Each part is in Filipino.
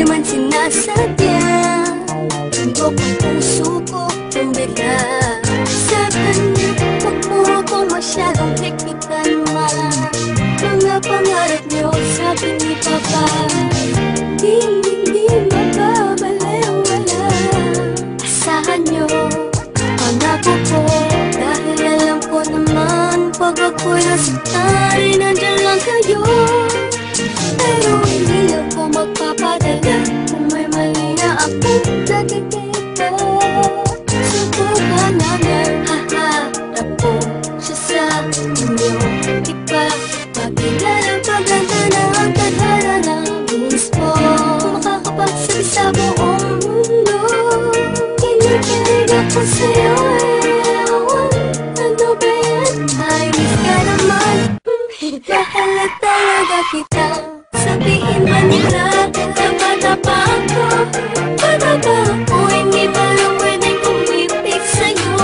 man sinasadya. Tundok ang puso ko ng bigla. Sa kanya, huwag mo akong masyadong higpitan man. Mga pangarap niyo sa akin ni Papa, hindi makabalewala. Asahan niyo, pangako ko, dahil alam ko naman pag ako'y nasaktan, nandyan lang kayo. Pero hindi ako magpapadala kung may mali na akong nakikita. Subukan namin, haharap ko siya sa inyo. Di ba makilala paganda na ang tadhana ng mismo? Kung makakapagsabi sa buong mundo, kinikilig ako sa'yo. Ano ba yan? Ay, miss ka naman. Mahal na talaga kita. Sabihin man nila, bata pa ako. Bata pa ako, hindi pa lang pwedeng kumipik sa'yo.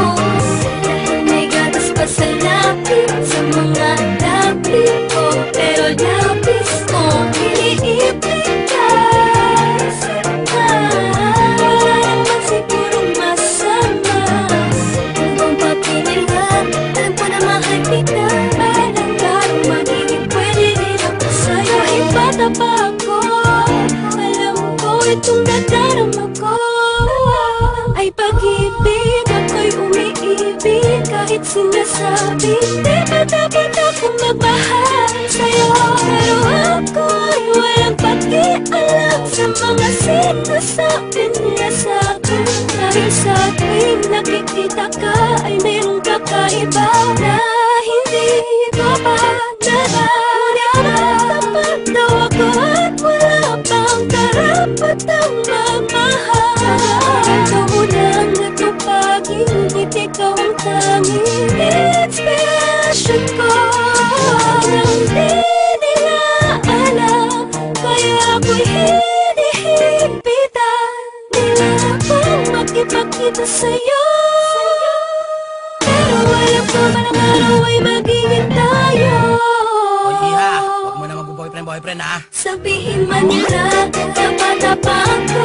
Dahil may gatas pa sa lapis, sa mga lapis ko. Pero lapis ko, iniipit ka. Wala naman sigurong masama. Kung bang papinilan, alam ko na mahal kita. Balang larong magiging pwede rin ako sa'yo. Kahit bata pa ako, alam ko itong nadarama ko ay pag-ibig. Ako'y umiibig kahit sinasabi di ba dapat akong magmahal sa'yo. Pero ako'y walang pakialam sa mga sinasabi nila sa'kin. Dahil sa tuwing nakikita ka ay mayroong kakaiba na hindi ko pa nararamdaman. Daw ako at wala pang karapatang magmahal. Ikaw lang ito pag-ibig, ikaw ang tanging inspiration ko. Nang di nila alam, kaya ako'y hinihimpitan nila akong makipagkita sa'yo. Pero alam ko man ang araw ay magiging tayo. Iha, huwag mo na mag-boyfriend ha. Sabihin man nila, bata pa ako.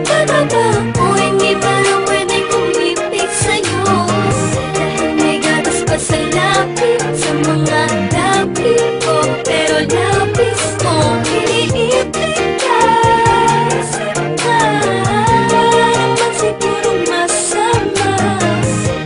Bata pa ako, hindi pa lang pwedeng kumipik sa'yo. Dahil may gatas pa sa lapis, sa mga lapis ko. Pero lapis ko, iniipit ka. Wala naman sigurong masama.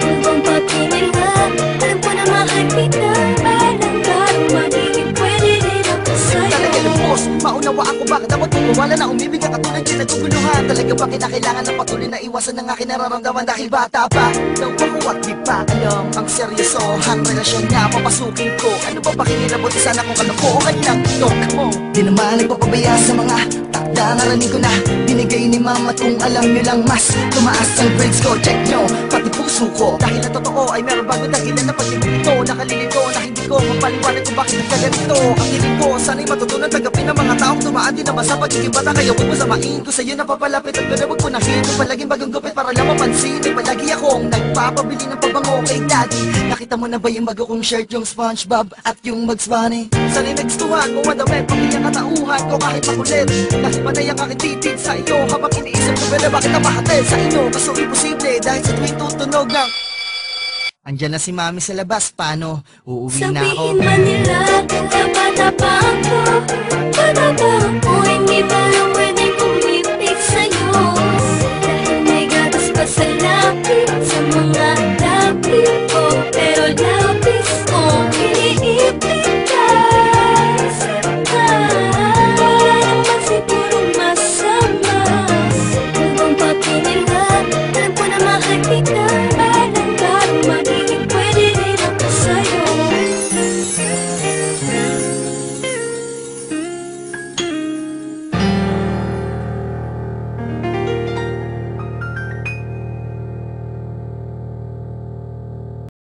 Kung bang papinilan, alam ko na mahal kita. Balang larong magiging pwede rin ako sa'yo. Talaga lubos, maunawa ako bakit dapat wala na umibig ang katulad yung naguguluhan. Talaga ba kinakailangan ng patuloy na iwasan ng aking nararamdaman dahil bata pa daw ako at di pa alam ang seryosohang relasyon na papasukin ko. Ano ba pakinilabot sana kung kalokohan lang tok mo? Di naman nagpapabaya sa mga takda, naraning ko na binigay ni mama. Kung alam nyo lang mas tumaas ang grades ko, check nyo pati puso ko. Dahil na totoo ay meron bago dahilan na pag-ibig ito. Nakalilito na hindi ko mapaliwanag kung bakit nagkaganito. Ang hiling ko sana'y matutunan tanggapin ng mga taong dumaan din naman sa pagiging bata. Kaya huwag mo samain ko sa'yo na papalapit at ganda huwag punahin ko palaging bagong gupit para lang mapansin. Ay palagi akong nagpapabili ng pabango kay daddy. Nakita mo na ba yung bago kong shirt, yung SpongeBob at yung Bugs Bunny? Sana'y nagstuhan mo madami pamilyang katauhan ko kahit makulit. Dahil panay ang aking titig sa iyo habang iniisip ko pwede bakit napahatid sa inyo. Kaso imposible dahil sa tuwing tutunog ng andyan na si mami sa labas, paano? Uuwi na ako. Sabihin man nila, bata pa ako.